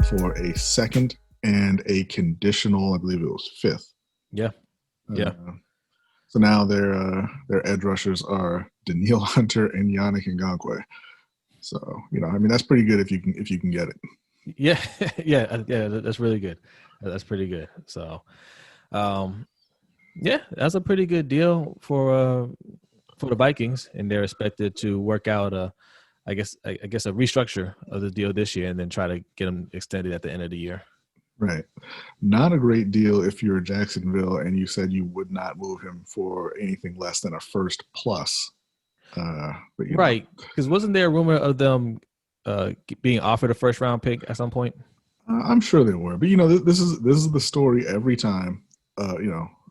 for a second and a conditional, I believe it was fifth. Yeah. Yeah. So now their edge rushers are Danielle Hunter and Yannick Ngakoue. So, that's pretty good if you can get it. Yeah. Yeah. That's really good. That's pretty good. So, yeah, that's a pretty good deal for the Vikings, and they're expected to work out I guess a restructure of the deal this year, and then try to get them extended at the end of the year. Right. Not a great deal if you're Jacksonville and you said you would not move him for anything less than a first plus. Right. Because wasn't there a rumor of them being offered a first round pick at some point? I'm sure there were. But, this is the story every time, a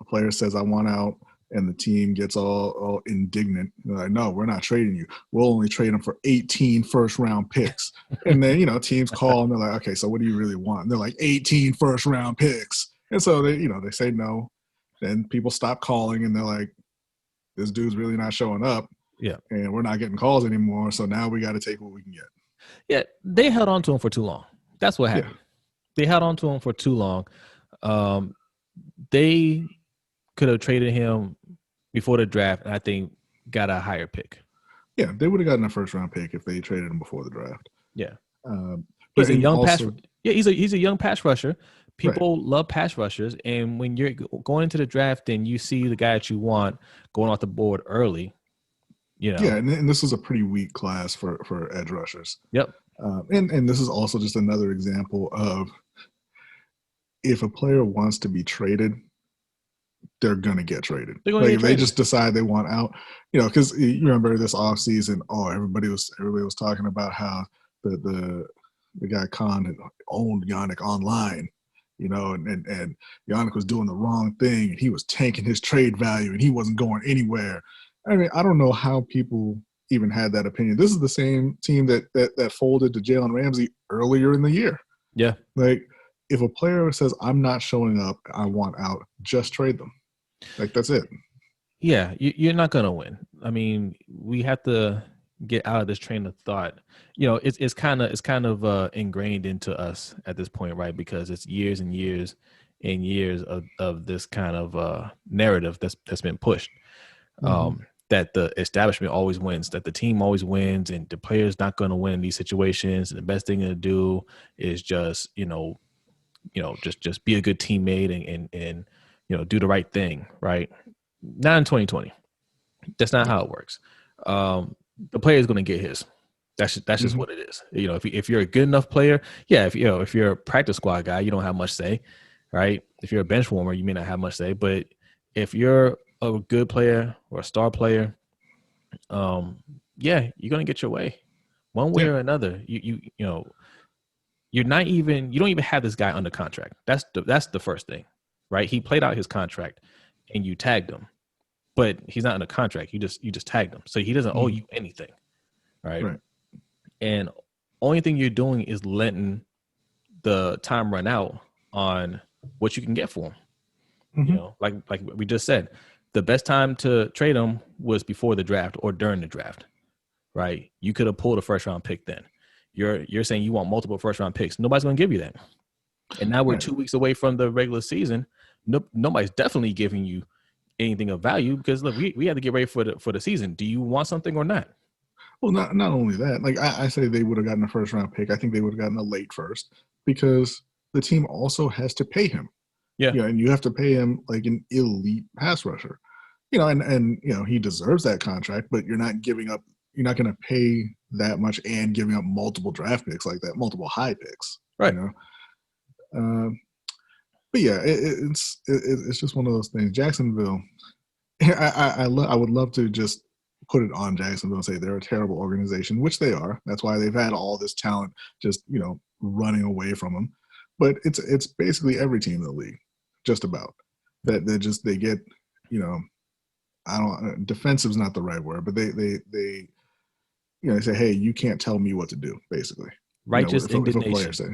player says, I want out, and the team gets all indignant. They're like, no, we're not trading you. We'll only trade them for 18 first-round picks. And then, teams call, and they're like, okay, so what do you really want? And they're like, 18 first-round picks. And so, they say no. Then people stop calling, and they're like, this dude's really not showing up. Yeah. And we're not getting calls anymore, so now we got to take what we can get. Yeah, they held on to him for too long. That's what happened. Yeah. They held on to him for too long. They could have traded him before the draft, and I think got a higher pick. Yeah, they would have gotten a first-round pick if they traded him before the draft. Yeah, he's a young pass. Yeah, he's a young pass rusher. People love pass rushers, and when you're going into the draft and you see the guy that you want going off the board early, Yeah, and this is a pretty weak class for edge rushers. Yep. And this is also just another example of if a player wants to be traded, they're going to get traded. Like if they just decide they want out, because you remember this offseason, everybody was talking about how the guy Khan had owned Yannick online, and Yannick was doing the wrong thing, and he was tanking his trade value, and he wasn't going anywhere. I mean, I don't know how people even had that opinion. This is the same team that folded to Jalen Ramsey earlier in the year. Yeah. Like, if a player says, I'm not showing up, I want out, just trade them. Like, that's it. Yeah, you're not going to win. I mean, we have to get out of this train of thought. It's kind of ingrained into us at this point, right? Because it's years and years and years of this kind of narrative that's been pushed. That the establishment always wins, that the team always wins, and the player's not going to win in these situations. And the best thing to do is just, just be a good teammate and do the right thing, right? Not in 2020. That's not how it works. The player is going to get his. That's just what it is. If you're a good enough player, if you're a practice squad guy, you don't have much say, right? If you're a bench warmer, you may not have much say. But if you're a good player or a star player, you're gonna get your way, one way or another. You don't even have this guy under contract. That's the first thing, right? He played out his contract, and you tagged him, but he's not under contract. You just tagged him, so he doesn't owe you anything, right? And only thing you're doing is letting the time run out on what you can get for him. Like we just said, the best time to trade him was before the draft or during the draft, right? You could have pulled a first round pick then. You're saying you want multiple first round picks. Nobody's going to give you that. And now we're 2 weeks away from the regular season. Nobody's definitely giving you anything of value because look, we have to get ready for the season. Do you want something or not? Well, not only that, like I say they would have gotten a first round pick. I think they would have gotten a late first because the team also has to pay him. Yeah. And you have to pay him like an elite pass rusher. And he deserves that contract, but you're not going to pay that much and giving up multiple draft picks like that, multiple high picks. Right. But yeah, it's just one of those things. Jacksonville, I would love to just put it on Jacksonville and say they're a terrible organization, which they are. That's why they've had all this talent just, running away from them. But it's basically every team in the league, just about. That they get, defensive's not the right word, but they say, hey, you can't tell me what to do, basically. Righteous indignation. If a player says,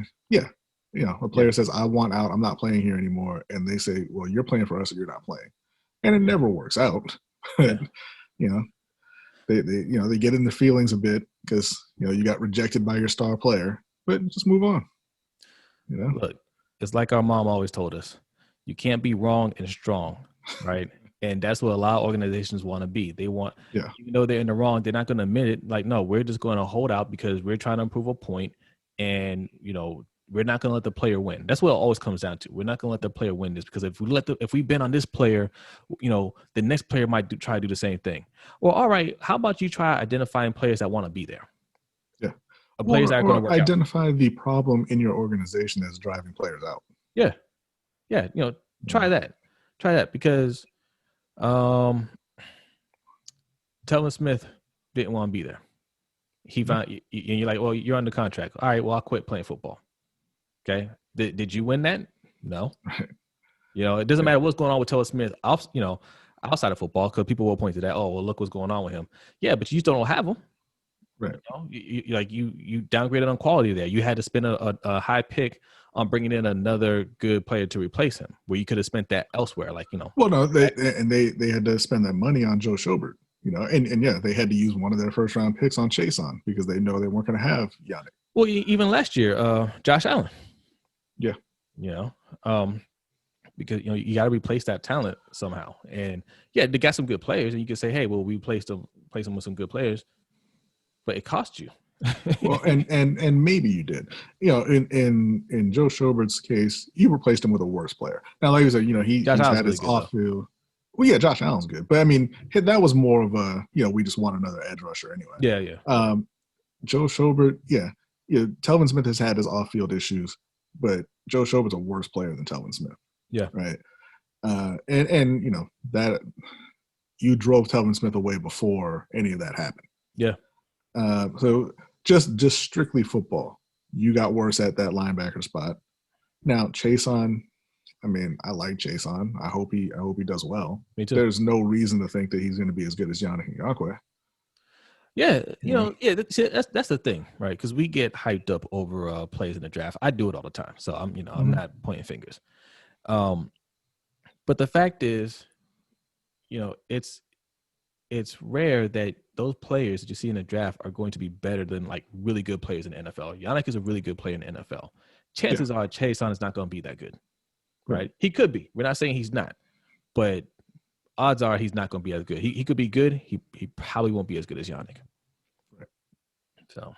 a player says, I want out, I'm not playing here anymore, and they say, well, you're playing for us or you're not playing. And it never works out. But, they get in the feelings a bit because, you got rejected by your star player, but just move on. You know, look, it's like our mom always told us: you can't be wrong and strong, right? And that's what a lot of organizations want to be. They want, even though they're in the wrong, they're not going to admit it. Like, no, we're just going to hold out because we're trying to improve a point, and we're not going to let the player win. That's what it always comes down to. We're not going to let the player win this, because if we bend on this player, the next player might try to do the same thing. Well, all right, how about you try identifying players that want to be there? Yeah. Players that are going to work identify the problem in your organization that's driving players out. Yeah. Yeah. Try that because Telvin Smith didn't want to be there. He found, and you're like, well, you're under contract. All right, well, I'll quit playing football. Okay. Did you win that? No. Right. It doesn't matter what's going on with Telvin Smith, outside of football, because people will point to that. Oh, well, look what's going on with him. Yeah, but you just don't have him. Right. You downgraded on quality there. You had to spend a high pick on bringing in another good player to replace him, where you could have spent that elsewhere. Well, no, they had to spend that money on Joe Schobert, and yeah, they had to use one of their first round picks on Chason because they know they weren't going to have Yannick. Well, even last year, Josh Allen. Yeah. Because you got to replace that talent somehow, and yeah, they got some good players, and you can say, hey, well, we replace them with some good players, but it cost you. Well, and maybe you did. In Joe Schobert's case, you replaced him with a worse player. Now, like you said, he's had his off-field. Well, yeah, Josh Allen's good, but I mean, that was more of a we just want another edge rusher anyway. Yeah. Joe Schobert, Telvin Smith has had his off-field issues, but Joe Schobert's a worse player than Telvin Smith. Yeah. Right. And that you drove Telvin Smith away before any of that happened. Yeah. So just strictly football, you got worse at that linebacker spot. Now, Chason, I mean, I like Chason. I hope he does well. Me too. There's no reason to think that he's going to be as good as Yannick Ngakoue. Yeah, that's the thing, right? Because we get hyped up over plays in the draft. I do it all the time, so I'm not pointing fingers. But the fact is, it's rare that those players that you see in the draft are going to be better than like really good players in the NFL. Yannick is a really good player in the NFL. Chances are Chason is not going to be that good, right? He could be. We're not saying he's not, but odds are he's not going to be as good. He could be good. He probably won't be as good as Yannick. Right. So